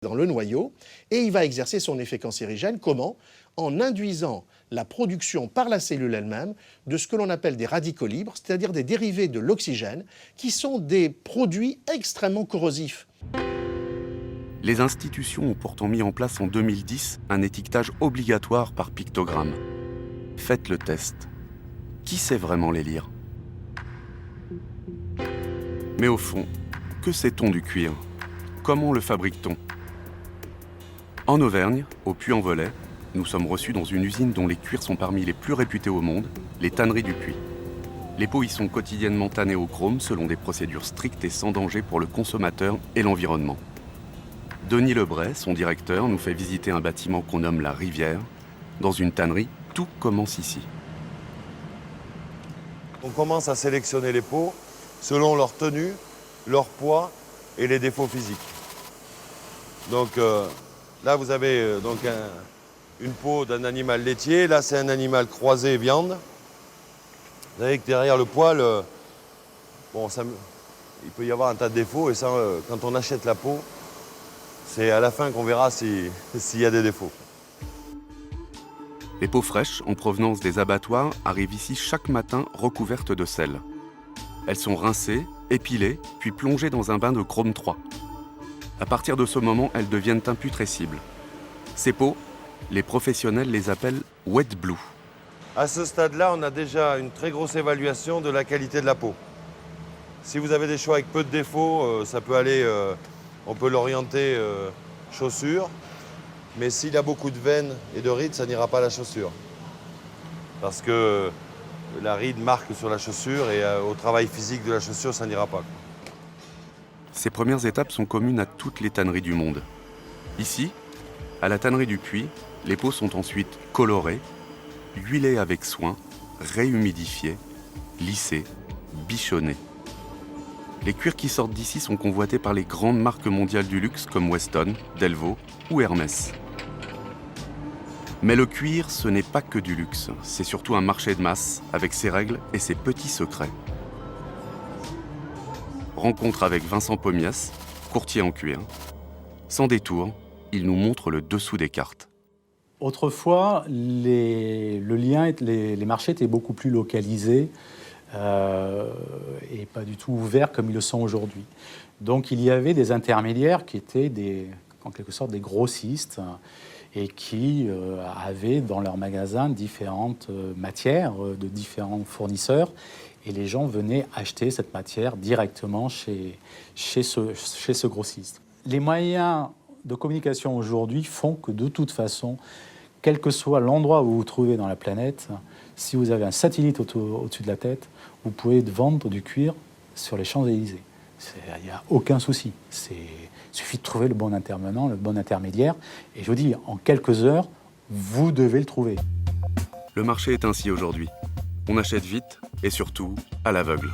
dans le noyau et il va exercer son effet cancérigène. Comment? En induisant la production par la cellule elle-même de ce que l'on appelle des radicaux libres, c'est-à-dire des dérivés de l'oxygène, qui sont des produits extrêmement corrosifs. Les institutions ont pourtant mis en place en 2010 un étiquetage obligatoire par pictogramme. Faites le test. Qui sait vraiment les lire? Mais au fond, que sait-on du cuir? Comment le fabrique-t-on? En Auvergne, au Puy-en-Velay, nous sommes reçus dans une usine dont les cuirs sont parmi les plus réputés au monde, les tanneries du Puy. Les peaux y sont quotidiennement tannées au chrome selon des procédures strictes et sans danger pour le consommateur et l'environnement. Denis Lebray, son directeur, nous fait visiter un bâtiment qu'on nomme la Rivière. Dans une tannerie, tout commence ici. On commence à sélectionner les peaux selon leur tenue, leur poids et les défauts physiques. Donc là, vous avez une peau d'un animal laitier. Là, c'est un animal croisé viande. Vous savez que derrière le poil, il peut y avoir un tas de défauts. Et ça, quand on achète la peau, c'est à la fin qu'on verra s'il y a des défauts. Les peaux fraîches, en provenance des abattoirs, arrivent ici chaque matin recouvertes de sel. Elles sont rincées, épilées, puis plongées dans un bain de chrome 3. À partir de ce moment, elles deviennent imputrescibles. Ces peaux, les professionnels les appellent wet blue. À ce stade-là, on a déjà une très grosse évaluation de la qualité de la peau. Si vous avez des choix avec peu de défauts, ça peut aller, on peut l'orienter chaussure. Mais s'il y a beaucoup de veines et de rides, ça n'ira pas à la chaussure. Parce que la ride marque sur la chaussure et au travail physique de la chaussure, ça n'ira pas. Ces premières étapes sont communes à toutes les tanneries du monde. Ici, à la tannerie du Puy, les peaux sont ensuite colorées, huilées avec soin, réhumidifiées, lissées, bichonnées. Les cuirs qui sortent d'ici sont convoités par les grandes marques mondiales du luxe comme Weston, Delvaux ou Hermès. Mais le cuir, ce n'est pas que du luxe, c'est surtout un marché de masse avec ses règles et ses petits secrets. Rencontre avec Vincent Pommiès, courtier en cuir. Sans détour, il nous montre le dessous des cartes. Autrefois, les marchés étaient beaucoup plus localisés et pas du tout ouverts comme ils le sont aujourd'hui. Donc il y avait des intermédiaires qui étaient en quelque sorte des grossistes et qui avaient dans leur magasin différentes matières de différents fournisseurs. Et les gens venaient acheter cette matière directement chez ce grossiste. Les moyens de communication aujourd'hui font que de toute façon, quel que soit l'endroit où vous vous trouvez dans la planète, si vous avez un satellite au-dessus de la tête, vous pouvez vendre du cuir sur les Champs-Élysées. Il n'y a aucun souci. Il suffit de trouver le bon intervenant, le bon intermédiaire. Et je vous dis, en quelques heures, vous devez le trouver. Le marché est ainsi aujourd'hui. On achète vite et surtout à l'aveugle.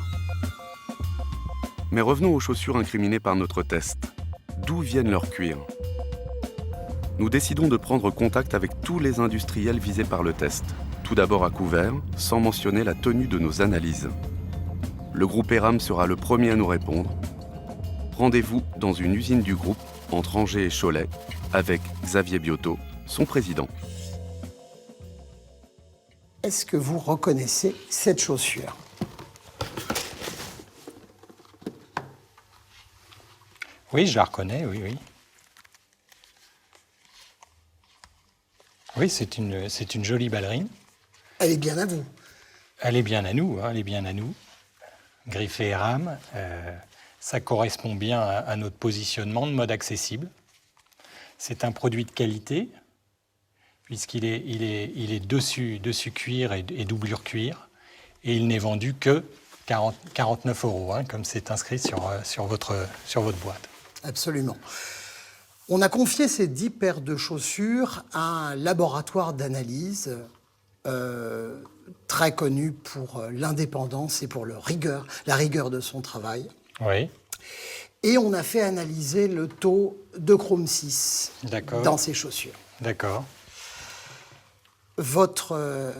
Mais revenons aux chaussures incriminées par notre test. D'où viennent leurs cuirs? Nous décidons de prendre contact avec tous les industriels visés par le test. Tout d'abord à couvert, sans mentionner la tenue de nos analyses. Le groupe Eram sera le premier à nous répondre. Rendez-vous dans une usine du groupe, entre Angers et Cholet, avec Xavier Biotto, son président. Est-ce que vous reconnaissez cette chaussure? Oui, je la reconnais, oui. Oui, c'est une jolie ballerine. Elle est bien à vous. Elle est bien à nous, elle est bien à nous. Griffée Eram, ça correspond bien à notre positionnement de mode accessible. C'est un produit de qualité, puisqu'il est dessus cuir et doublure cuir, et il n'est vendu que 49 €, comme c'est inscrit sur votre boîte. Absolument. On a confié ces 10 paires de chaussures à un laboratoire d'analyse très connu pour l'indépendance et pour la rigueur de son travail. Oui. Et on a fait analyser le taux de chrome 6 dans ces chaussures. D'accord. Votre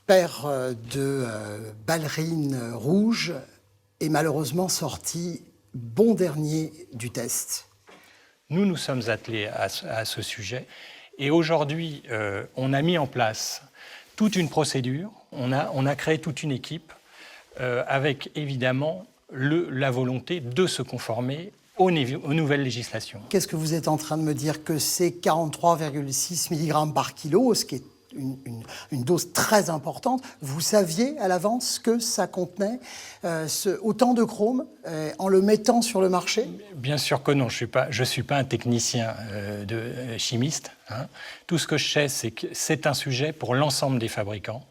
paire de ballerines rouges est malheureusement sortie bon dernier du test. Nous nous sommes attelés à ce sujet. Et aujourd'hui, on a mis en place toute une procédure, on a créé toute une équipe avec évidemment la volonté de se conformer aux nouvelles législations. Qu'est-ce que vous êtes en train de me dire? Que c'est 43,6 mg par kilo, ce qui est une dose très importante. Vous saviez à l'avance que ça contenait autant de chrome en le mettant sur le marché? Bien sûr que non, je suis pas un technicien chimiste. Hein. Tout ce que je sais, c'est que c'est un sujet pour l'ensemble des fabricants,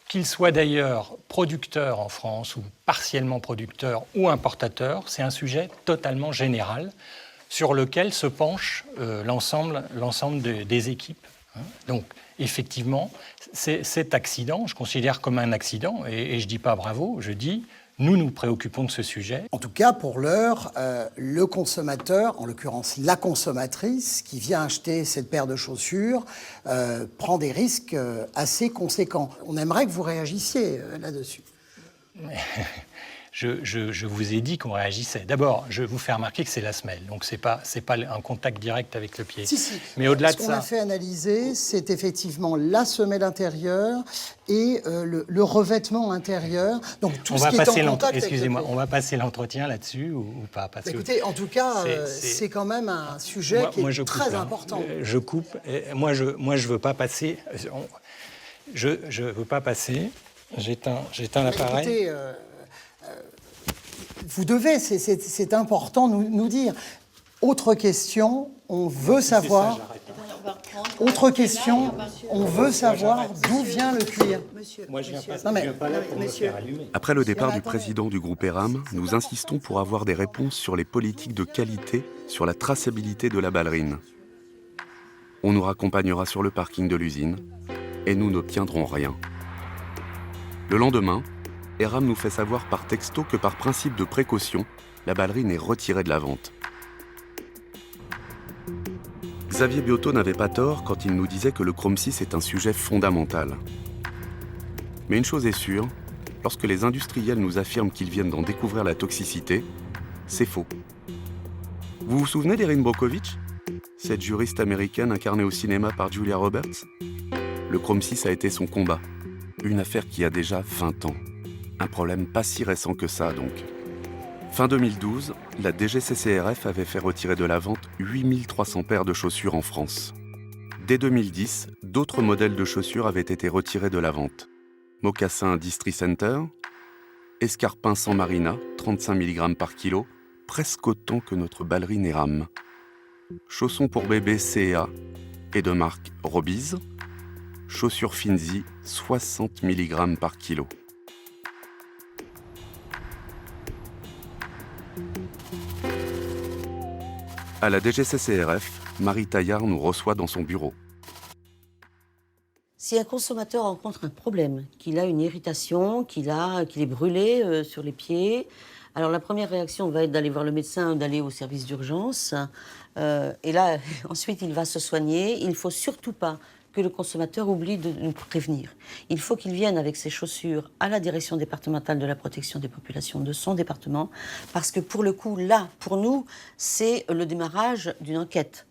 qu'ils soient d'ailleurs producteurs en France ou partiellement producteurs ou importateurs. C'est un sujet totalement général sur lequel se penche l'ensemble des équipes. Donc, effectivement, cet accident, je considère comme un accident, et je ne dis pas bravo, je dis nous nous préoccupons de ce sujet. En tout cas, pour l'heure, le consommateur, en l'occurrence la consommatrice, qui vient acheter cette paire de chaussures, prend des risques assez conséquents. On aimerait que vous réagissiez là-dessus. Je vous ai dit qu'on réagissait. D'abord, je vous fais remarquer que c'est la semelle, donc c'est pas un contact direct avec le pied. Si. Mais au-delà de ça, ce qu'on a fait analyser, c'est effectivement la semelle intérieure et le revêtement intérieur. Donc tout ce qui est en contact. Excusez-moi, on va passer l'entretien là-dessus ou pas parce écoutez, en tout cas, c'est quand même un sujet qui est très important. Je coupe. Moi, je veux pas passer. Je veux pas passer. J'éteins l'appareil. Écoutez, vous devez, c'est important, nous dire. Autre question, on veut savoir. Autre question, on veut savoir d'où vient le cuir. Moi, je viens pas là pour me faire allumer. Après le départ du président du groupe ERAM, nous insistons pour avoir des réponses sur les politiques de qualité, sur la traçabilité de la ballerine. On nous raccompagnera sur le parking de l'usine et nous n'obtiendrons rien. Le lendemain, ERAM nous fait savoir par texto que par principe de précaution, la ballerine est retirée de la vente. Xavier Biotto n'avait pas tort quand il nous disait que le chrome 6 est un sujet fondamental. Mais une chose est sûre, lorsque les industriels nous affirment qu'ils viennent d'en découvrir la toxicité, c'est faux. Vous vous souvenez d'Erin Brockovich, cette juriste américaine incarnée au cinéma par Julia Roberts? Le chrome 6 a été son combat, une affaire qui a déjà 20 ans. Un problème pas si récent que ça, donc. Fin 2012, la DGCCRF avait fait retirer de la vente 8300 paires de chaussures en France. Dès 2010, d'autres modèles de chaussures avaient été retirés de la vente. Mocassin Distri Center, escarpin sans marina, 35 mg par kilo, presque autant que notre ballerine ERAM. Chaussons pour bébé CA et de marque Robiz, chaussures Finzi, 60 mg par kilo. À la DGCCRF, Marie Taillard nous reçoit dans son bureau. Si un consommateur rencontre un problème, qu'il a une irritation, qu'il est brûlé sur les pieds, alors la première réaction va être d'aller voir le médecin ou d'aller au service d'urgence. Et là, ensuite, il va se soigner. Il ne faut surtout pas que le consommateur oublie de nous prévenir. Il faut qu'il vienne avec ses chaussures à la direction départementale de la protection des populations de son département, parce que pour le coup, là, pour nous, c'est le démarrage d'une enquête.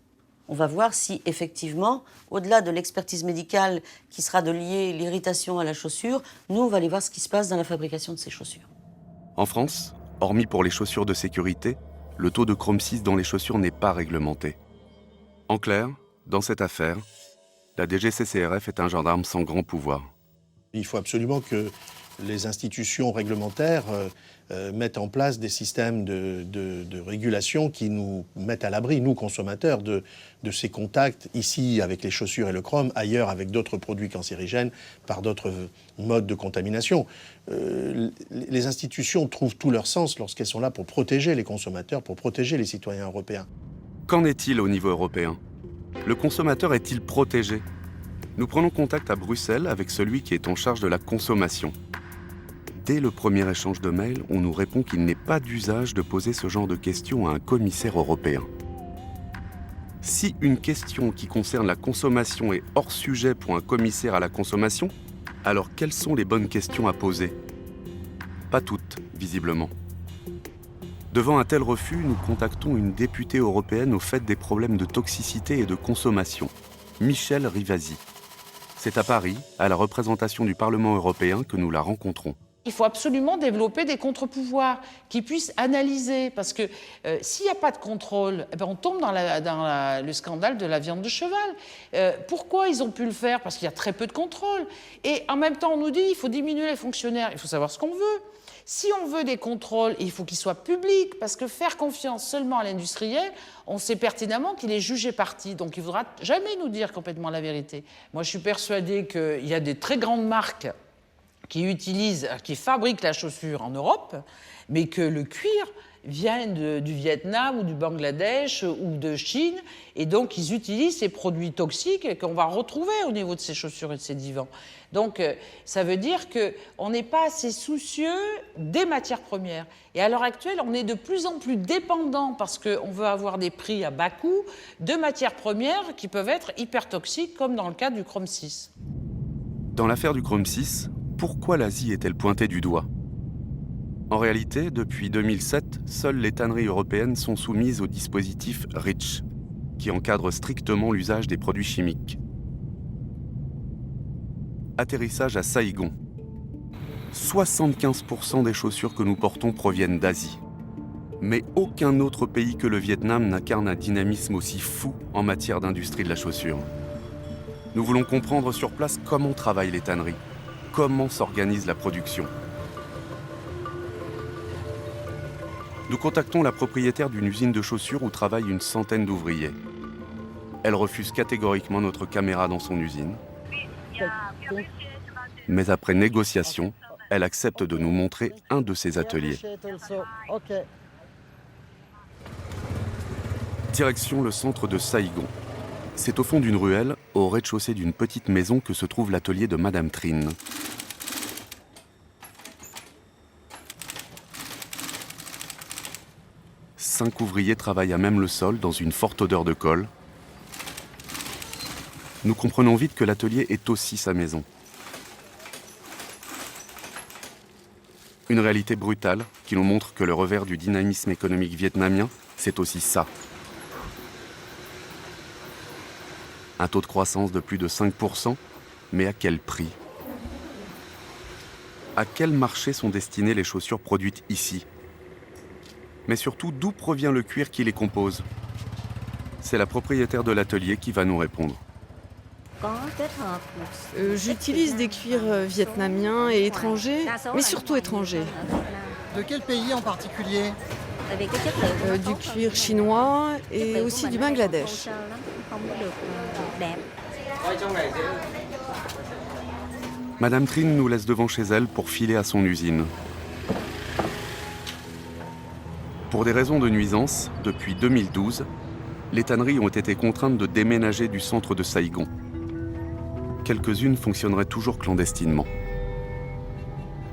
On va voir si, effectivement, au-delà de l'expertise médicale qui sera de lier l'irritation à la chaussure, nous, on va aller voir ce qui se passe dans la fabrication de ces chaussures. En France, hormis pour les chaussures de sécurité, le taux de chrome 6 dans les chaussures n'est pas réglementé. En clair, dans cette affaire, la DGCCRF est un gendarme sans grand pouvoir. Il faut absolument que les institutions réglementaires mettent en place des systèmes de régulation qui nous mettent à l'abri, nous consommateurs, de ces contacts, ici avec les chaussures et le chrome, ailleurs avec d'autres produits cancérigènes, par d'autres modes de contamination. Les institutions trouvent tout leur sens lorsqu'elles sont là pour protéger les consommateurs, pour protéger les citoyens européens. Qu'en est-il au niveau européen ? Le consommateur est-il protégé ? Nous prenons contact à Bruxelles avec celui qui est en charge de la consommation. Dès le premier échange de mails, on nous répond qu'il n'est pas d'usage de poser ce genre de questions à un commissaire européen. Si une question qui concerne la consommation est hors sujet pour un commissaire à la consommation, alors quelles sont les bonnes questions à poser ? Pas toutes, visiblement. Devant un tel refus, nous contactons une députée européenne au fait des problèmes de toxicité et de consommation, Michèle Rivasi. C'est à Paris, à la représentation du Parlement européen, que nous la rencontrons. Il faut absolument développer des contre-pouvoirs qui puissent analyser, parce que s'il n'y a pas de contrôle, eh ben on tombe dans le scandale de la viande de cheval. Pourquoi ils ont pu le faire? Parce qu'il y a très peu de contrôle. Et en même temps, on nous dit qu'il faut diminuer les fonctionnaires. Il faut savoir ce qu'on veut. Si on veut des contrôles, il faut qu'ils soient publics, parce que faire confiance seulement à l'industriel, on sait pertinemment qu'il est jugé parti. Donc il ne faudra jamais nous dire complètement la vérité. Moi, je suis persuadée qu'il y a des très grandes marques qui fabriquent la chaussure en Europe, mais que le cuir vient du Vietnam ou du Bangladesh ou de Chine, et donc ils utilisent ces produits toxiques qu'on va retrouver au niveau de ces chaussures et de ces divans. Donc ça veut dire qu'on n'est pas assez soucieux des matières premières. Et à l'heure actuelle, on est de plus en plus dépendant, parce qu'on veut avoir des prix à bas coût, de matières premières qui peuvent être hyper toxiques, comme dans le cas du chrome 6. Dans l'affaire du chrome 6, pourquoi l'Asie est-elle pointée du doigt? En réalité, depuis 2007, seules les tanneries européennes sont soumises au dispositif REACH, qui encadre strictement l'usage des produits chimiques. Atterrissage à Saïgon. 75% des chaussures que nous portons proviennent d'Asie. Mais aucun autre pays que le Vietnam n'incarne un dynamisme aussi fou en matière d'industrie de la chaussure. Nous voulons comprendre sur place comment travaillent les tanneries, comment s'organise la production. Nous contactons la propriétaire d'une usine de chaussures où travaillent une centaine d'ouvriers. Elle refuse catégoriquement notre caméra dans son usine. Mais après négociation, elle accepte de nous montrer un de ses ateliers. Direction le centre de Saïgon. C'est au fond d'une ruelle, au rez-de-chaussée d'une petite maison, que se trouve l'atelier de Madame Trinh. Cinq ouvriers travaillent à même le sol dans une forte odeur de colle. Nous comprenons vite que l'atelier est aussi sa maison. Une réalité brutale qui nous montre que le revers du dynamisme économique vietnamien, c'est aussi ça. Un taux de croissance de plus de 5%, mais à quel prix? À quel marché sont destinées les chaussures produites ici? Mais surtout, d'où provient le cuir qui les compose? C'est la propriétaire de l'atelier qui va nous répondre. J'utilise des cuirs vietnamiens et étrangers, mais surtout étrangers. De quel pays en particulier? Du cuir chinois et aussi du Bangladesh. Madame Trinh nous laisse devant chez elle pour filer à son usine. Pour des raisons de nuisance, depuis 2012, les tanneries ont été contraintes de déménager du centre de Saïgon. Quelques-unes fonctionneraient toujours clandestinement.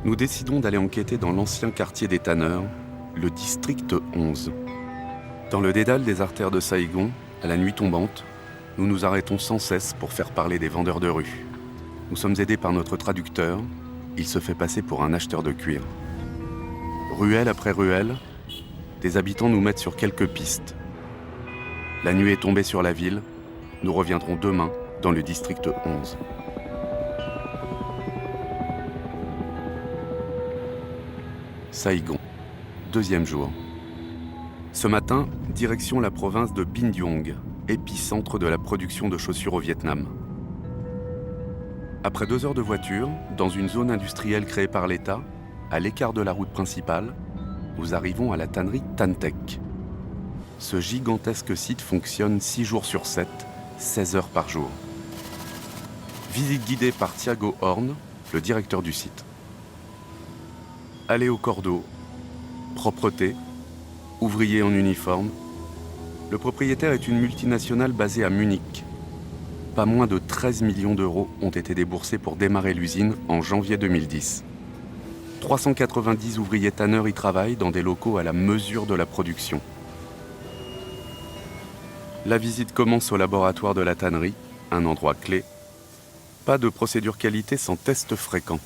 Nous décidons d'aller enquêter dans l'ancien quartier des tanneurs, le district 11. Dans le dédale des artères de Saïgon, à la nuit tombante, nous nous arrêtons sans cesse pour faire parler des vendeurs de rue. Nous sommes aidés par notre traducteur. Il se fait passer pour un acheteur de cuir. Ruelle après ruelle, des habitants nous mettent sur quelques pistes. La nuit est tombée sur la ville. Nous reviendrons demain dans le district 11. Saïgon, deuxième jour. Ce matin, direction la province de Binh Duong, épicentre de la production de chaussures au Vietnam. Après 2 heures de voiture, dans une zone industrielle créée par l'État, à l'écart de la route principale, nous arrivons à la tannerie Tan Tec. Ce gigantesque site fonctionne 6 jours sur 7, 16 heures par jour. Visite guidée par Thiago Horn, le directeur du site. Aller au cordeau, propreté, ouvrier en uniforme. Le propriétaire est une multinationale basée à Munich. Pas moins de 13 millions d'euros ont été déboursés pour démarrer l'usine en janvier 2010. 390 ouvriers tanneurs y travaillent dans des locaux à la mesure de la production. La visite commence au laboratoire de la tannerie, un endroit clé. Pas de procédure qualité sans test fréquent.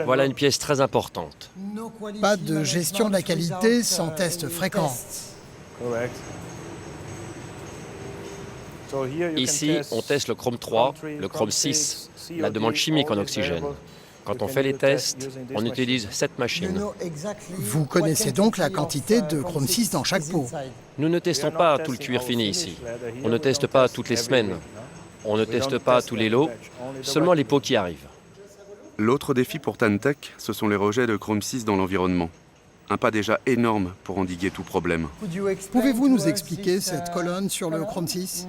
Voilà une pièce très importante. Pas de gestion de la qualité sans tests fréquents. Ici, on teste le chrome 3, le chrome 6, la demande chimique en oxygène. Quand on fait les tests, on utilise cette machine. Vous connaissez donc la quantité de chrome 6 dans chaque pot. Nous ne testons pas tout le cuir fini ici. On ne teste pas toutes les semaines. On ne teste pas tous les lots, seulement les pots qui arrivent. L'autre défi pour Tantec, ce sont les rejets de chrome 6 dans l'environnement. Un pas déjà énorme pour endiguer tout problème. Pouvez-vous nous expliquer cette colonne sur le chrome 6 ?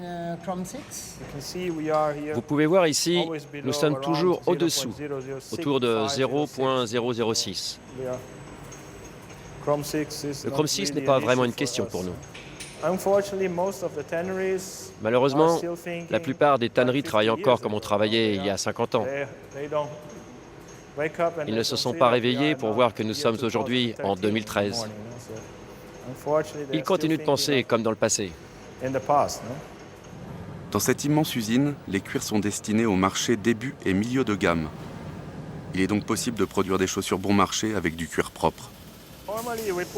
Vous pouvez voir ici, nous sommes toujours au-dessous, autour de 0.006. Le chrome 6 n'est pas vraiment une question pour nous. Malheureusement, la plupart des tanneries travaillent encore comme on travaillait il y a 50 ans. Ils ne se sont pas réveillés pour voir que nous sommes aujourd'hui en 2013. Ils continuent de penser comme dans le passé. Dans cette immense usine, les cuirs sont destinés au marché début et milieu de gamme. Il est donc possible de produire des chaussures bon marché avec du cuir propre.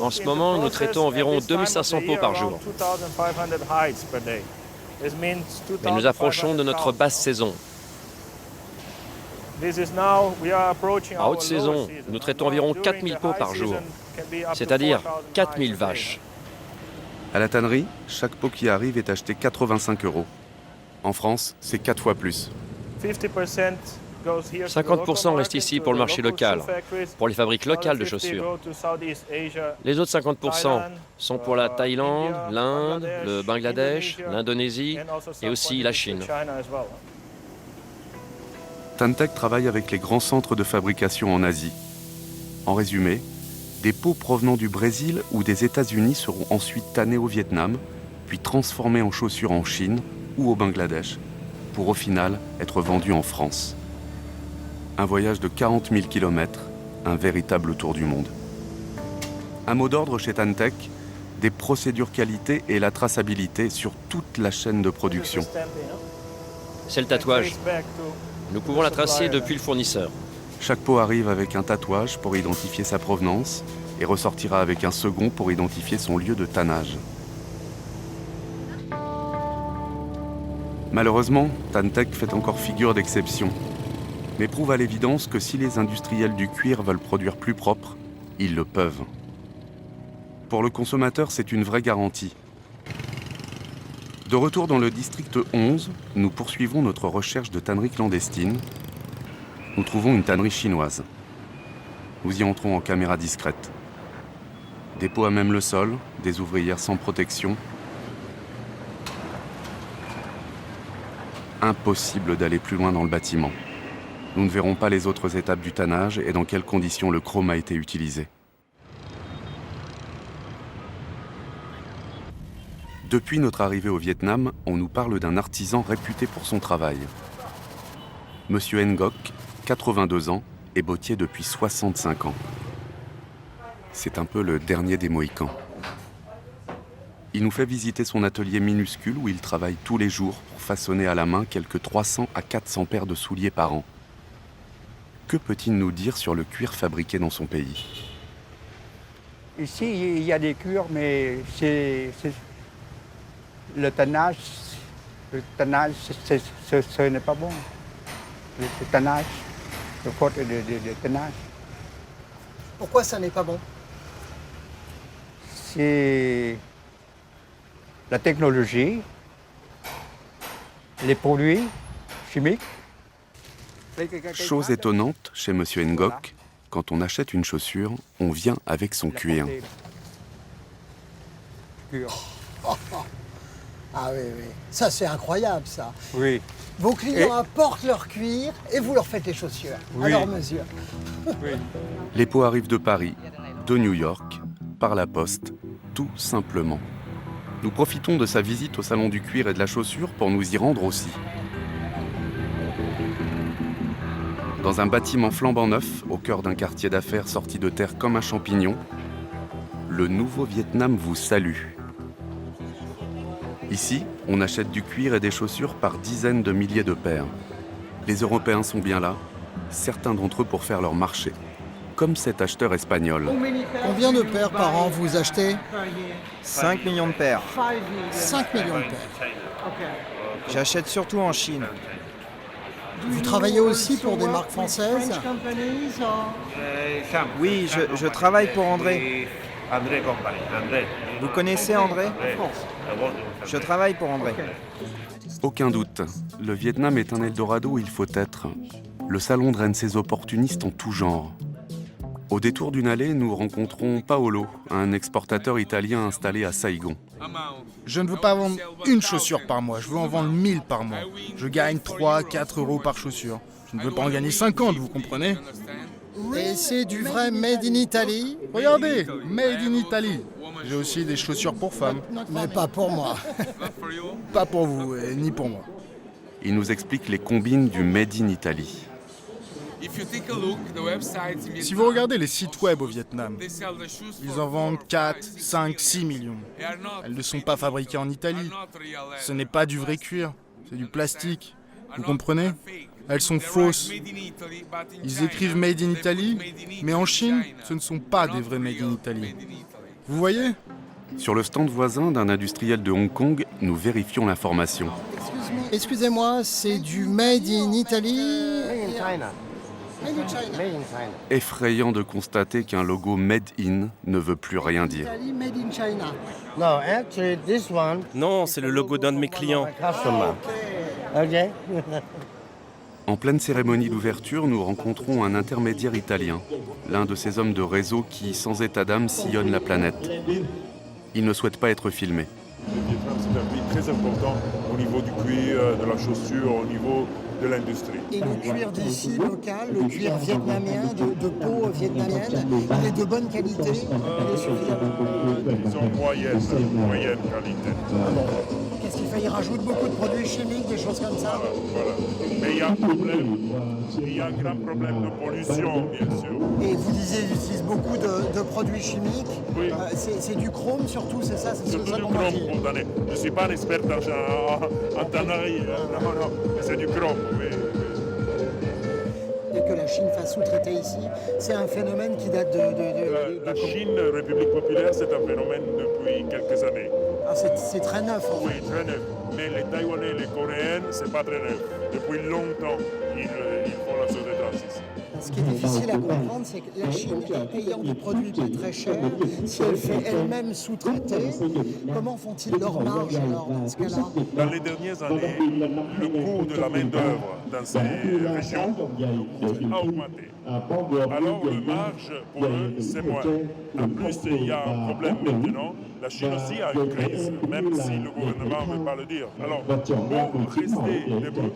En ce moment, nous traitons environ 2500 pots par jour. Mais nous approchons de notre basse saison. À haute saison, nous traitons environ 4000 pots par jour, c'est-à-dire 4000 vaches. À la tannerie, chaque pot qui arrive est acheté 85 €. En France, c'est 4 fois plus. 50% restent ici pour le marché local, pour les fabriques locales de chaussures. Les autres 50% sont pour la Thaïlande, l'Inde, le Bangladesh, l'Indonésie et aussi la Chine. Tantec travaille avec les grands centres de fabrication en Asie. En résumé, des pots provenant du Brésil ou des États-Unis seront ensuite tannés au Vietnam, puis transformés en chaussures en Chine ou au Bangladesh, pour au final être vendus en France. Un voyage de 40 000 km, un véritable tour du monde. Un mot d'ordre chez Tantec, des procédures qualité et la traçabilité sur toute la chaîne de production. C'est le tatouage. Nous pouvons la tracer depuis le fournisseur. Chaque pot arrive avec un tatouage pour identifier sa provenance et ressortira avec un second pour identifier son lieu de tannage. Malheureusement, Tantec fait encore figure d'exception, mais prouve à l'évidence que si les industriels du cuir veulent produire plus propre, ils le peuvent. Pour le consommateur, c'est une vraie garantie. De retour dans le district 11, nous poursuivons notre recherche de tannerie clandestine. Nous trouvons une tannerie chinoise. Nous y entrons en caméra discrète. Des pots à même le sol, des ouvrières sans protection. Impossible d'aller plus loin dans le bâtiment. Nous ne verrons pas les autres étapes du tannage et dans quelles conditions le chrome a été utilisé. Depuis notre arrivée au Vietnam, on nous parle d'un artisan réputé pour son travail. Monsieur Ngoc, 82 ans, est bottier depuis 65 ans. C'est un peu le dernier des Mohicans. Il nous fait visiter son atelier minuscule où il travaille tous les jours pour façonner à la main quelques 300 à 400 paires de souliers par an. Que peut-il nous dire sur le cuir fabriqué dans son pays? Ici, il y a des cuirs, mais le tannage, ce n'est pas bon. Le tannage, le faute de tannage. Pourquoi ça n'est pas bon? C'est la technologie, les produits chimiques. Chose étonnante chez Monsieur Ngoc, quand on achète une chaussure, on vient avec son cuir. Ah oui, oui. Ça, c'est incroyable, ça. Oui. Vos clients apportent leur cuir et vous leur faites les chaussures à leur mesure. Oui. Les pots arrivent de Paris, de New York, par la poste, tout simplement. Nous profitons de sa visite au salon du cuir et de la chaussure pour nous y rendre aussi. Dans un bâtiment flambant neuf, au cœur d'un quartier d'affaires sorti de terre comme un champignon, le nouveau Vietnam vous salue. Ici, on achète du cuir et des chaussures par dizaines de milliers de paires. Les Européens sont bien là, certains d'entre eux pour faire leur marché, comme cet acheteur espagnol. Combien de paires par an vous achetez? 5 millions de paires. 5 millions de paires. J'achète surtout en Chine. Vous travaillez aussi pour des marques françaises? Oui, je travaille pour André. Vous connaissez André? Je travaille pour André. Aucun doute, le Vietnam est un Eldorado où il faut être. Le salon draine ses opportunistes en tout genre. Au détour d'une allée, nous rencontrons Paolo, un exportateur italien installé à Saigon. Je ne veux pas vendre une chaussure par mois, je veux en vendre 1000 par mois. Je gagne 3-4 euros par chaussure. Je ne veux pas en gagner 50, vous comprenez? Et c'est du vrai Made in Italy? Regardez, Made in Italy. J'ai aussi des chaussures pour femmes. Mais pas pour moi. Pas pour vous, et ni pour moi. Il nous explique les combines du Made in Italy. Si vous regardez les sites web au Vietnam, ils en vendent 4, 5, 6 millions. Elles ne sont pas fabriquées en Italie. Ce n'est pas du vrai cuir, c'est du plastique. Vous comprenez? Elles sont fausses. Ils écrivent Made in Italy, mais en Chine, ce ne sont pas des vrais Made in Italy. Vous voyez? Sur le stand voisin d'un industriel de Hong Kong, nous vérifions l'information. Excusez-moi, c'est du Made in Italy? Effrayant de constater qu'un logo Made in ne veut plus rien dire. Made in China. Non, c'est le logo d'un de mes clients. En pleine cérémonie d'ouverture, nous rencontrons un intermédiaire italien, l'un de ces hommes de réseau qui, sans état d'âme, sillonnent la planète. Il ne souhaite pas être filmé. Le Vietnam, c'est un pays très important au niveau du cuir, de la chaussure, au niveau de l'industrie. Et le cuir d'ici local, le cuir vietnamien, de peau vietnamienne, il est de bonne qualité? Disons moyenne qualité. Qu'est-ce qu'il fait? Il rajoute beaucoup de produits chimiques, des choses comme ça? Voilà. Mais il y a un problème. Il y a un grand problème de pollution, bien sûr. Et vous disiez qu'ils utilisent beaucoup de produits chimiques. Oui. C'est du chrome surtout, c'est ça? C'est surtout du chrome condamné. Je ne suis pas un expert en tannerie. Non, mais c'est du chrome, oui. Et que la Chine fasse sous-traiter ici, c'est un phénomène qui date de La Chine, République populaire, c'est un phénomène depuis quelques années. Ah, c'est très neuf, en fait. Oui, très neuf. Mais les Taïwanais et les Coréens, c'est pas très neuf. Depuis longtemps, ils font la chose de transition. Ce qui est difficile à comprendre, c'est que la Chine, ayant des produits pas très chers, si elle fait elle-même sous-traiter, comment font-ils leur marge alors dans ce cas-là? Dans les dernières années, le coût de la main-d'œuvre dans ces régions a augmenté. Alors, le marge pour eux, c'est moins. En plus, il y a un problème maintenant. La Chine aussi a une crise, même si le gouvernement ne veut pas le dire. Alors, pour rester debout,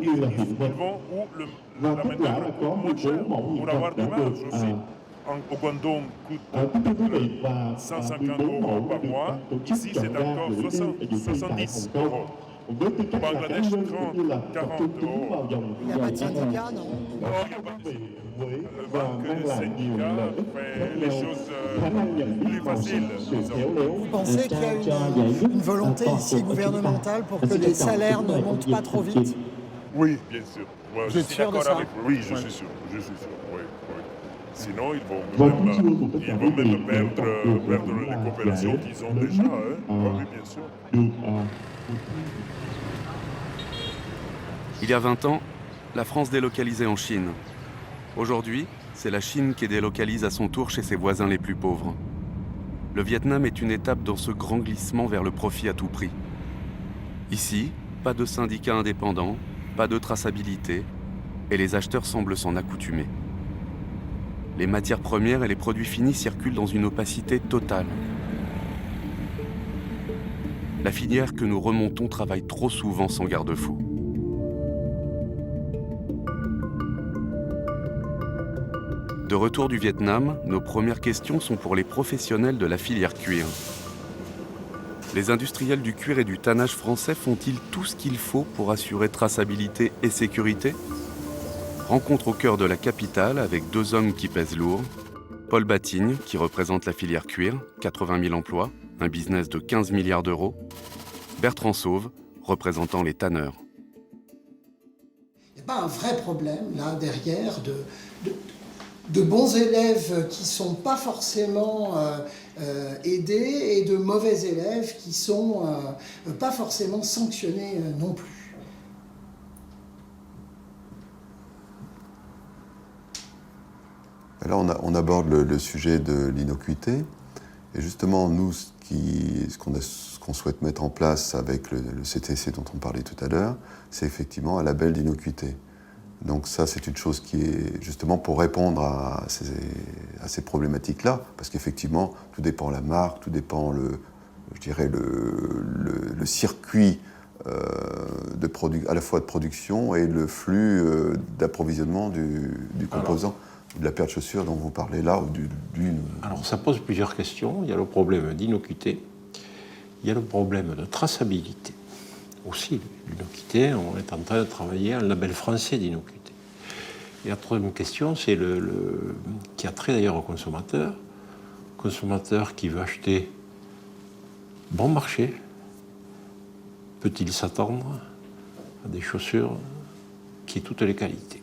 ils vont où la main-d'œuvre coûte moins cher pour avoir des marges aussi. Au Guangdong coûte 150 € par mois. Ici, c'est encore 70 €. Au Bangladesh, 30-40 €. Il n'y a pas de syndicat, non? Non, il n'y a pas de syndicat. Le manque de syndicats fait les choses plus faciles, disons. Vous pensez qu'il y a une volonté ici gouvernementale pour que les salaires ne montent pas trop vite? Oui, bien sûr. Ouais, Vous êtes sûr de ça? Oui, je suis sûr. Oui. Sinon, ils vont même perdre les coopérations qu'ils ont déjà. Oui, bien sûr. Il y a 20 ans, la France délocalisait en Chine. Aujourd'hui, c'est la Chine qui délocalise à son tour chez ses voisins les plus pauvres. Le Vietnam est une étape dans ce grand glissement vers le profit à tout prix. Ici, pas de syndicats indépendants, pas de traçabilité, et les acheteurs semblent s'en accoutumer. Les matières premières et les produits finis circulent dans une opacité totale. La filière que nous remontons travaille trop souvent sans garde-fou. De retour du Vietnam, nos premières questions sont pour les professionnels de la filière cuir. Les industriels du cuir et du tannage français font-ils tout ce qu'il faut pour assurer traçabilité et sécurité? Rencontre au cœur de la capitale avec deux hommes qui pèsent lourd. Paul Batigne, qui représente la filière cuir, 80 000 emplois, un business de 15 milliards d'euros. Bertrand Sauve, représentant les tanneurs. pas un vrai problème, là, derrière, de bons élèves qui ne sont pas forcément aidés et de mauvais élèves qui ne sont pas forcément sanctionnés non plus. Là, on aborde le sujet de l'innocuité. Et justement, nous, ce qu'on souhaite mettre en place avec le CTC dont on parlait tout à l'heure, c'est effectivement un label d'innocuité. Donc ça, c'est une chose qui est justement pour répondre à ces problématiques-là, parce qu'effectivement, tout dépend de la marque, tout dépend le circuit à la fois de production et le flux d'approvisionnement du composant. De la paire de chaussures dont vous parlez là, ou d'une... Alors ça pose plusieurs questions. Il y a le problème d'innocuité, il y a le problème de traçabilité. Aussi, l'innocuité, on est en train de travailler un label français d'innocuité. Et la troisième question, c'est qui a trait d'ailleurs au consommateur. Consommateur qui veut acheter bon marché, peut-il s'attendre à des chaussures qui aient toutes les qualités?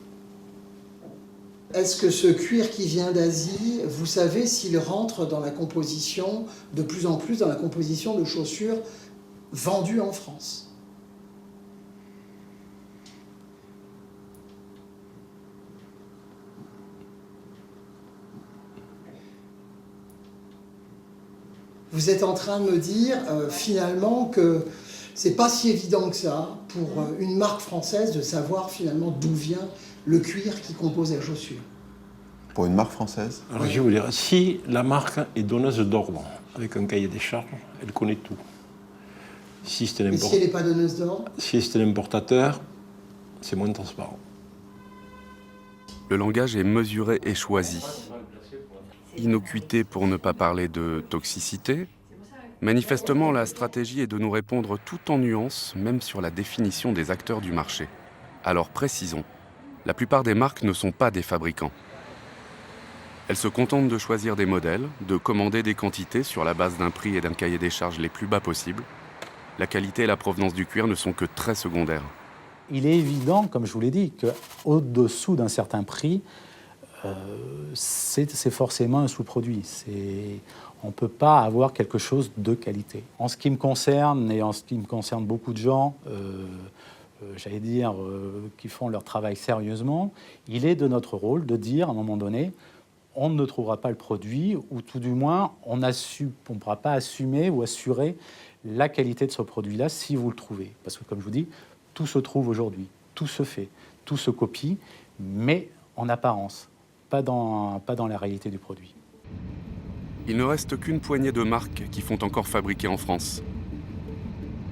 Est-ce que ce cuir qui vient d'Asie, vous savez s'il rentre dans la composition, de plus en plus dans la composition de chaussures vendues en France? Vous êtes en train de me dire finalement que c'est pas si évident que ça pour une marque française de savoir finalement d'où vient le cuir qui compose la chaussure. Pour une marque française? Alors je vais vous dire, si la marque est donneuse d'ordre, avec un cahier des charges, elle connaît tout. Si c'est Et si elle n'est pas donneuse d'ordre? Si c'est un importateur, c'est moins transparent. Le langage est mesuré et choisi. Innocuité pour ne pas parler de toxicité. Manifestement, la stratégie est de nous répondre tout en nuances, même sur la définition des acteurs du marché. Alors précisons. La plupart des marques ne sont pas des fabricants. Elles se contentent de choisir des modèles, de commander des quantités sur la base d'un prix et d'un cahier des charges les plus bas possibles. La qualité et la provenance du cuir ne sont que très secondaires. Il est évident, comme je vous l'ai dit, qu'au-dessous d'un certain prix, c'est forcément un sous-produit. On ne peut pas avoir quelque chose de qualité. En ce qui me concerne, et en ce qui me concerne beaucoup de gens, j'allais dire, qui font leur travail sérieusement, il est de notre rôle de dire, à un moment donné, on ne trouvera pas le produit, ou tout du moins, on ne pourra pas assumer ou assurer la qualité de ce produit-là si vous le trouvez. Parce que, comme je vous dis, tout se trouve aujourd'hui, tout se fait, tout se copie, mais en apparence, pas dans la réalité du produit. Il ne reste qu'une poignée de marques qui font encore fabriquer en France.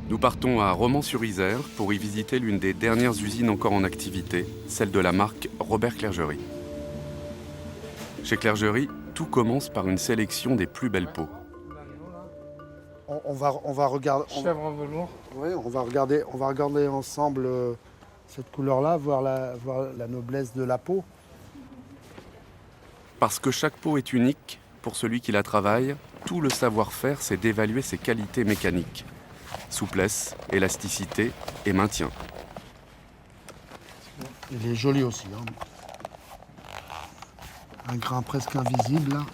Nous partons à Romans-sur-Isère pour y visiter l'une des dernières usines encore en activité, celle de la marque Robert Clergerie. Chez Clergerie, tout commence par une sélection des plus belles peaux. On va regarder. Chèvre en velours. Oui, on va regarder ensemble cette couleur-là, voir la noblesse de la peau. Parce que chaque peau est unique, pour celui qui la travaille, tout le savoir-faire, c'est d'évaluer ses qualités mécaniques. Souplesse, élasticité et maintien. Il est joli aussi. Hein. Un grain presque invisible. Là.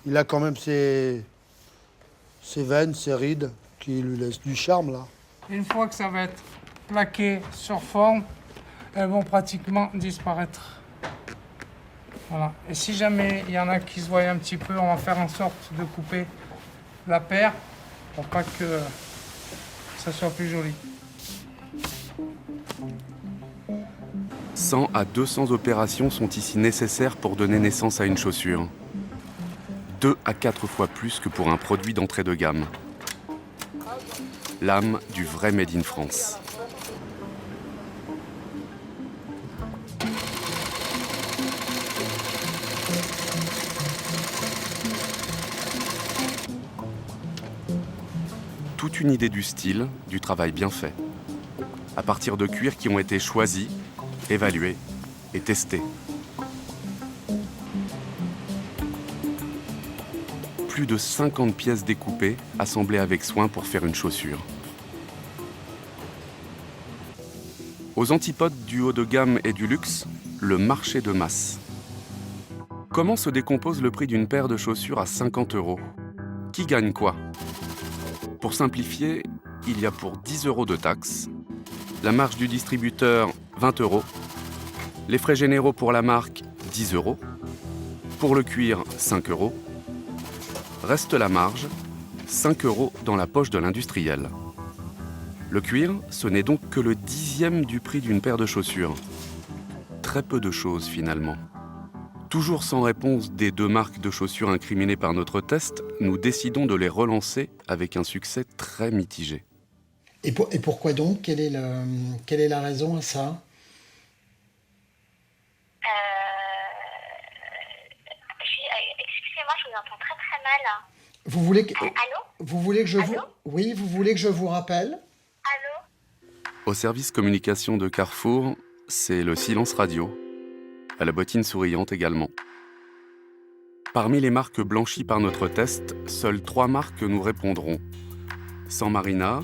Il a quand même ses veines, ses rides qui lui laissent du charme là. Une fois que ça va être plaqué sur forme, elles vont pratiquement disparaître. Voilà. Et si jamais il y en a qui se voient un petit peu, on va faire en sorte de couper la paire pour pas que ça soit plus joli. 100 à 200 opérations sont ici nécessaires pour donner naissance à une chaussure. 2 à 4 fois plus que pour un produit d'entrée de gamme. L'âme du vrai Made in France. Toute une idée du style, du travail bien fait. À partir de cuirs qui ont été choisis, évalués et testés. Plus de 50 pièces découpées, assemblées avec soin pour faire une chaussure. Aux antipodes du haut de gamme et du luxe, le marché de masse. Comment se décompose le prix d'une paire de chaussures à 50 €? Qui gagne quoi? Pour simplifier, il y a pour 10 € de taxes, la marge du distributeur 20 €, les frais généraux pour la marque 10 €, pour le cuir 5 €, reste la marge, 5 € dans la poche de l'industriel. Le cuir, ce n'est donc que le 10e du prix d'une paire de chaussures. Très peu de choses finalement. Toujours sans réponse des 2 marques de chaussures incriminées par notre test, nous décidons de les relancer avec un succès très mitigé. Et pourquoi donc? Quelle est la raison à ça? Excusez-moi, je vous entends très très mal. Vous voulez que, Allô? vous voulez que je vous... Oui, vous voulez que je vous rappelle? Allô? Au service communication de Carrefour, c'est le silence radio. À la bottine souriante également. Parmi les marques blanchies par notre test, seules 3 marques nous répondront. San Marina,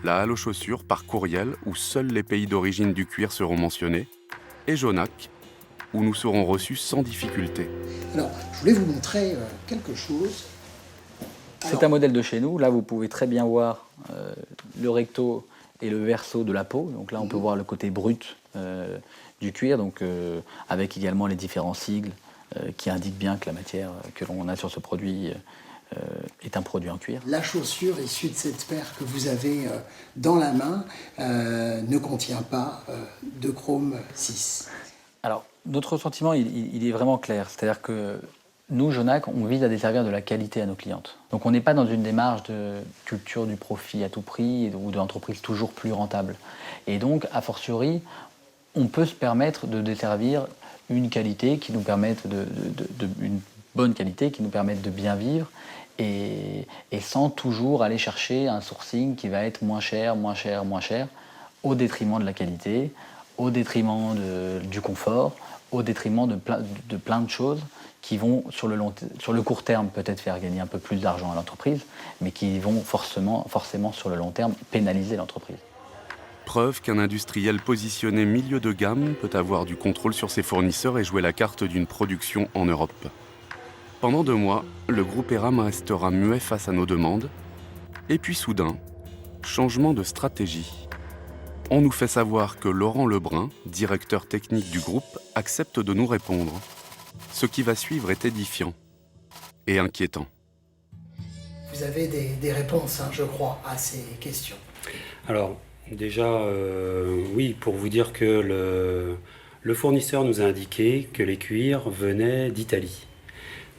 la Halle aux chaussures par courriel où seuls les pays d'origine du cuir seront mentionnés, et Jonac, où nous serons reçus sans difficulté. Alors, je voulais vous montrer quelque chose. C'est un modèle de chez nous. Là, vous pouvez très bien voir le recto et le verso de la peau. Donc là, on peut voir le côté brut du cuir, donc, avec également les différents sigles qui indiquent bien que la matière que l'on a sur ce produit est un produit en cuir. La chaussure issue de cette paire que vous avez dans la main ne contient pas de chrome 6. Alors, notre sentiment, il est vraiment clair. C'est-à-dire que nous, Jonac, on vise à desservir de la qualité à nos clientes. Donc on n'est pas dans une démarche de culture du profit à tout prix ou d'entreprise toujours plus rentable. Et donc, a fortiori, on peut se permettre de desservir une qualité qui nous permette une bonne qualité, qui nous permette de bien vivre et sans toujours aller chercher un sourcing qui va être moins cher, au détriment de la qualité, au détriment du confort, au détriment de plein de choses qui vont, sur le court terme, peut-être faire gagner un peu plus d'argent à l'entreprise, mais qui vont forcément, sur le long terme, pénaliser l'entreprise. Preuve qu'un industriel positionné milieu de gamme peut avoir du contrôle sur ses fournisseurs et jouer la carte d'une production en Europe. Pendant 2 mois, le groupe Eram restera muet face à nos demandes. Et puis soudain, changement de stratégie. On nous fait savoir que Laurent Lebrun, directeur technique du groupe, accepte de nous répondre. Ce qui va suivre est édifiant et inquiétant. Vous avez des réponses, je crois, à ces questions. Alors, déjà, oui, pour vous dire que le fournisseur nous a indiqué que les cuirs venaient d'Italie.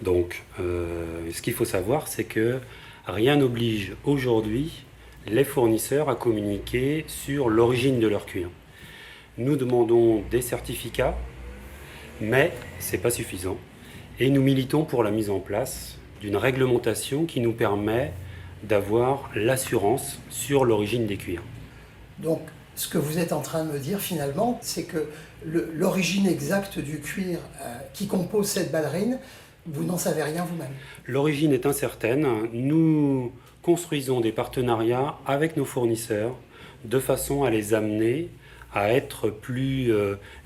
Donc, ce qu'il faut savoir, c'est que rien n'oblige aujourd'hui les fournisseurs à communiquer sur l'origine de leur cuir. Nous demandons des certificats, mais ce n'est pas suffisant. Et nous militons pour la mise en place d'une réglementation qui nous permet d'avoir l'assurance sur l'origine des cuirs. Donc, ce que vous êtes en train de me dire finalement, c'est que l'origine exacte du cuir qui compose cette ballerine, vous n'en savez rien vous-même. L'origine est incertaine. Nous construisons des partenariats avec nos fournisseurs de façon à les amener à être plus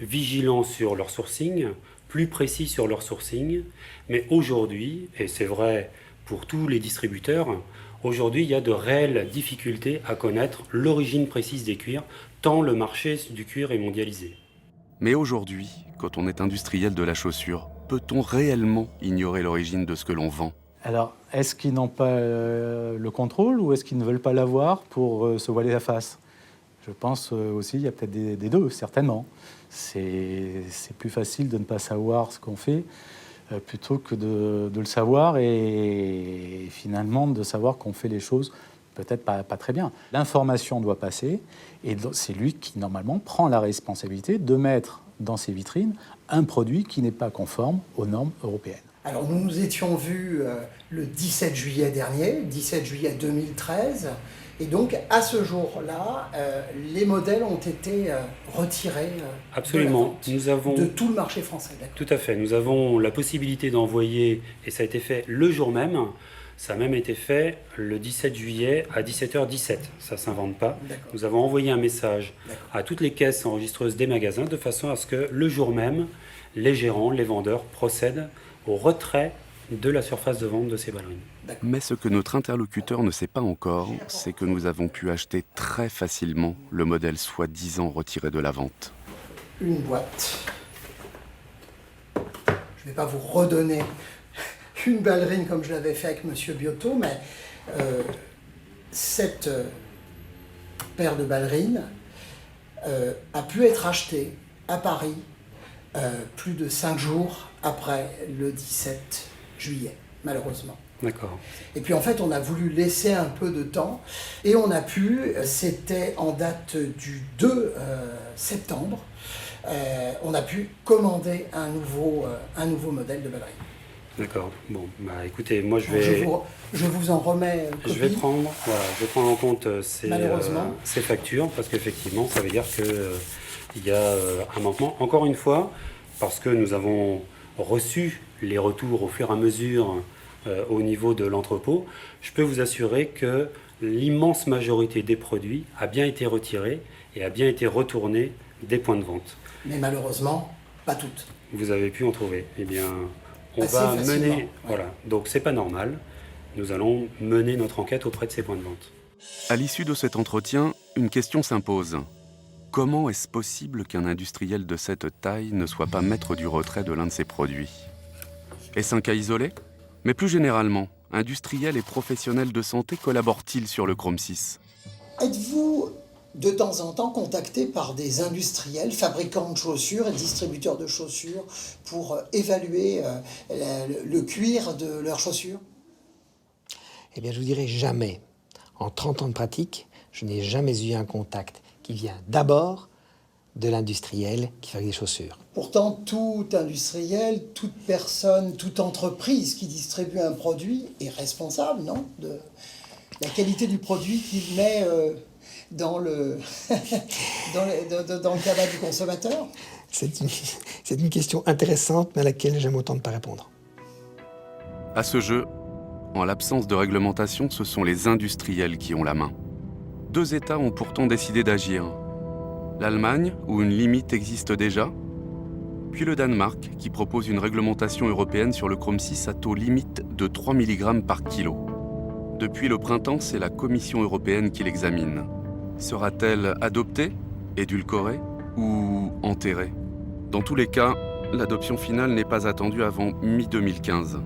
vigilants sur leur sourcing, plus précis sur leur sourcing. Mais aujourd'hui, et c'est vrai pour tous les distributeurs, aujourd'hui il y a de réelles difficultés à connaître l'origine précise des cuirs, tant le marché du cuir est mondialisé. Mais aujourd'hui, quand on est industriel de la chaussure, peut-on réellement ignorer l'origine de ce que l'on vend ? Alors, est-ce qu'ils n'ont pas le contrôle ou est-ce qu'ils ne veulent pas l'avoir pour se voiler la face ? Je pense aussi, il y a peut-être des deux, certainement. C'est plus facile de ne pas savoir ce qu'on fait plutôt que de le savoir et finalement de savoir qu'on fait les choses peut-être pas très bien. L'information doit passer et c'est lui qui, normalement, prend la responsabilité de mettre dans ses vitrines un produit qui n'est pas conforme aux normes européennes. Alors nous nous étions vus le 17 juillet dernier, 17 juillet 2013, et donc à ce jour-là, les modèles ont été retirés Absolument. de tout le marché français. Tout à fait. Nous avons la possibilité d'envoyer, et ça a été fait le jour même, Ça a même été fait le 17 juillet à 17h17. Ça ne s'invente pas. Nous avons envoyé un message à toutes les caisses enregistreuses des magasins de façon à ce que le jour même, les gérants, les vendeurs procèdent au retrait de la surface de vente de ces ballerines. Mais ce que notre interlocuteur ne sait pas encore, c'est que nous avons pu acheter très facilement le modèle soi-disant retiré de la vente. Une boîte. Je ne vais pas vous redonner une ballerine comme je l'avais fait avec Monsieur Biotto, mais cette paire de ballerines a pu être achetée à Paris plus de 5 jours après le 17 juillet, malheureusement. D'accord. Et puis en fait, on a voulu laisser un peu de temps et on a pu, c'était en date du 2 septembre, on a pu commander un nouveau modèle de ballerine. D'accord. Bon, bah écoutez, moi je vais... Je vous en remets copie. Je vais prendre en compte ces factures parce qu'effectivement, ça veut dire qu'il y a un manquement. Encore une fois, parce que nous avons reçu les retours au fur et à mesure au niveau de l'entrepôt, je peux vous assurer que l'immense majorité des produits a bien été retirée et a bien été retournée des points de vente. Mais malheureusement, pas toutes. Vous avez pu en trouver. Eh bien, on Assez va facilement, mener... ouais. Voilà, donc c'est pas normal. Nous allons mener notre enquête auprès de ces points de vente. À l'issue de cet entretien, une question s'impose. Comment est-ce possible qu'un industriel de cette taille ne soit pas maître du retrait de l'un de ses produits? Est-ce un cas isolé? Mais plus généralement, industriels et professionnels de santé collaborent-ils sur le Chrome 6? Êtes-vous de temps en temps contacté par des industriels, fabricants de chaussures et distributeurs de chaussures pour évaluer le cuir de leurs chaussures? Eh bien, je vous dirais jamais. En 30 ans de pratique, je n'ai jamais eu un contact qui vient d'abord de l'industriel qui fabrique des chaussures. Pourtant, tout industriel, toute personne, toute entreprise qui distribue un produit est responsable, non, de la qualité du produit qu'il met dans le cabas du consommateur? C'est une question intéressante, mais à laquelle j'aime autant ne pas répondre. À ce jeu, en l'absence de réglementation, ce sont les industriels qui ont la main. 2 États ont pourtant décidé d'agir. L'Allemagne, où une limite existe déjà, puis le Danemark, qui propose une réglementation européenne sur le Chrome 6 à taux limite de 3 mg par kilo. Depuis le printemps, c'est la Commission européenne qui l'examine. Sera-t-elle adoptée, édulcorée ou enterrée? Dans tous les cas, l'adoption finale n'est pas attendue avant mi-2015.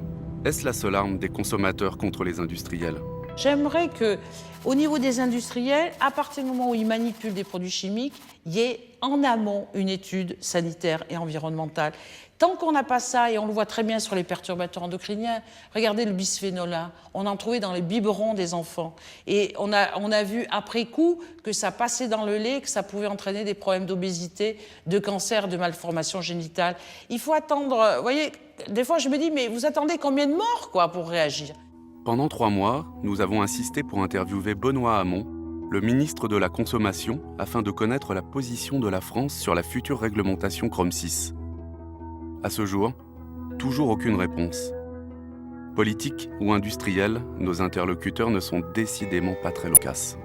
Est-ce la seule arme des consommateurs contre les industriels? J'aimerais qu'au niveau des industriels, à partir du moment où ils manipulent des produits chimiques, il y ait en amont une étude sanitaire et environnementale. Tant qu'on n'a pas ça, et on le voit très bien sur les perturbateurs endocriniens, regardez le bisphénol A, on en trouvait dans les biberons des enfants. Et on a vu après coup que ça passait dans le lait, que ça pouvait entraîner des problèmes d'obésité, de cancer, de malformations génitales. Il faut attendre, vous voyez, des fois je me dis, mais vous attendez combien de morts pour réagir? Pendant 3 mois, nous avons insisté pour interviewer Benoît Hamon, le ministre de la Consommation, afin de connaître la position de la France sur la future réglementation Chrome 6. À ce jour, toujours aucune réponse. Politiques ou industriels, nos interlocuteurs ne sont décidément pas très loquaces.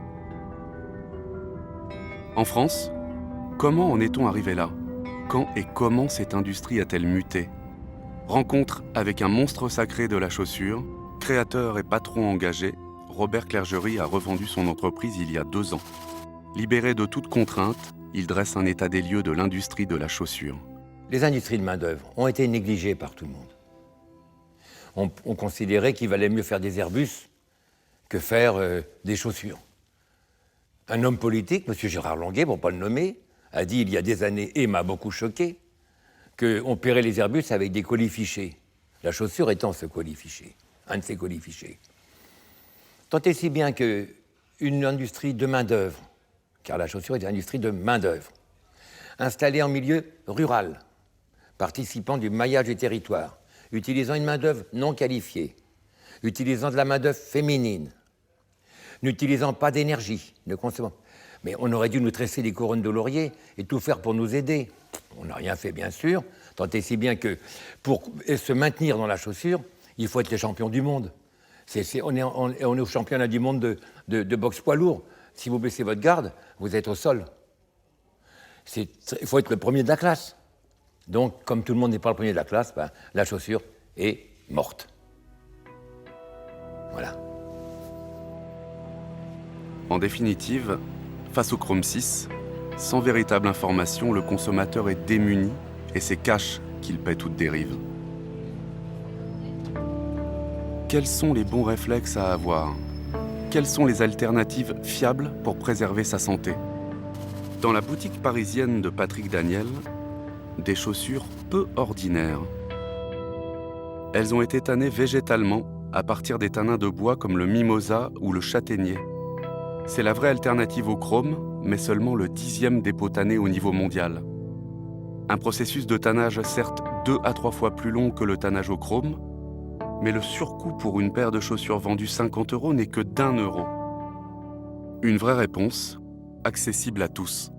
En France, comment en est-on arrivé là? Quand et comment cette industrie a-t-elle muté? Rencontre avec un monstre sacré de la chaussure, créateur et patron engagé, Robert Clergerie a revendu son entreprise il y a 2 ans. Libéré de toute contrainte, il dresse un état des lieux de l'industrie de la chaussure. Les industries de main-d'œuvre ont été négligées par tout le monde. On considérait qu'il valait mieux faire des Airbus que faire des chaussures. Un homme politique, M. Gérard Longuet, pour ne pas le nommer, a dit il y a des années, et m'a beaucoup choqué, qu'on paierait les Airbus avec des colis fichés. La chaussure étant ce colis fiché, un de ces colis fichés. Tant et si bien qu'une industrie de main-d'œuvre, car la chaussure est une industrie de main-d'œuvre, installée en milieu rural, participant du maillage du territoire, utilisant une main-d'œuvre non qualifiée, utilisant de la main-d'œuvre féminine, n'utilisant pas d'énergie, ne consommant. Mais on aurait dû nous tresser des couronnes de laurier et tout faire pour nous aider. On n'a rien fait, bien sûr, tant et si bien que pour se maintenir dans la chaussure, il faut être les champions du monde. On est au championnat du monde de boxe poids lourd. Si vous baissez votre garde, vous êtes au sol. Il faut être le premier de la classe. Donc, comme tout le monde n'est pas le premier de la classe, ben, la chaussure est morte. Voilà. En définitive, face au Chrome 6, sans véritable information, le consommateur est démuni et c'est cash qu'il paie toute dérive. Quels sont les bons réflexes à avoir? Quelles sont les alternatives fiables pour préserver sa santé? Dans la boutique parisienne de Patrick Daniel, des chaussures peu ordinaires. Elles ont été tannées végétalement à partir des tanins de bois comme le mimosa ou le châtaignier. C'est la vraie alternative au chrome, mais seulement le 10e dépôt tanné au niveau mondial. Un processus de tannage certes 2 à 3 fois plus long que le tannage au chrome, mais le surcoût pour une paire de chaussures vendues 50 € n'est que d'1 euro. Une vraie réponse, accessible à tous.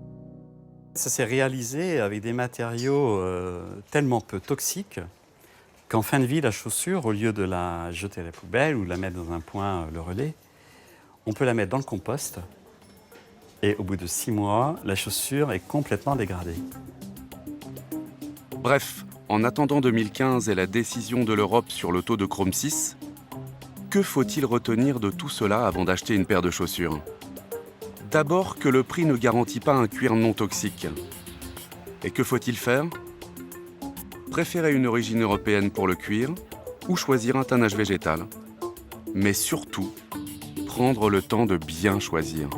Ça s'est réalisé avec des matériaux tellement peu toxiques qu'en fin de vie, la chaussure, au lieu de la jeter à la poubelle ou de la mettre dans un point, le relais, on peut la mettre dans le compost et au bout de 6 mois, la chaussure est complètement dégradée. Bref, en attendant 2015 et la décision de l'Europe sur le taux de Chrome 6, que faut-il retenir de tout cela avant d'acheter une paire de chaussures? D'abord que le prix ne garantit pas un cuir non toxique. Et que faut-il faire? Préférer une origine européenne pour le cuir ou choisir un tannage végétal. Mais surtout, prendre le temps de bien choisir.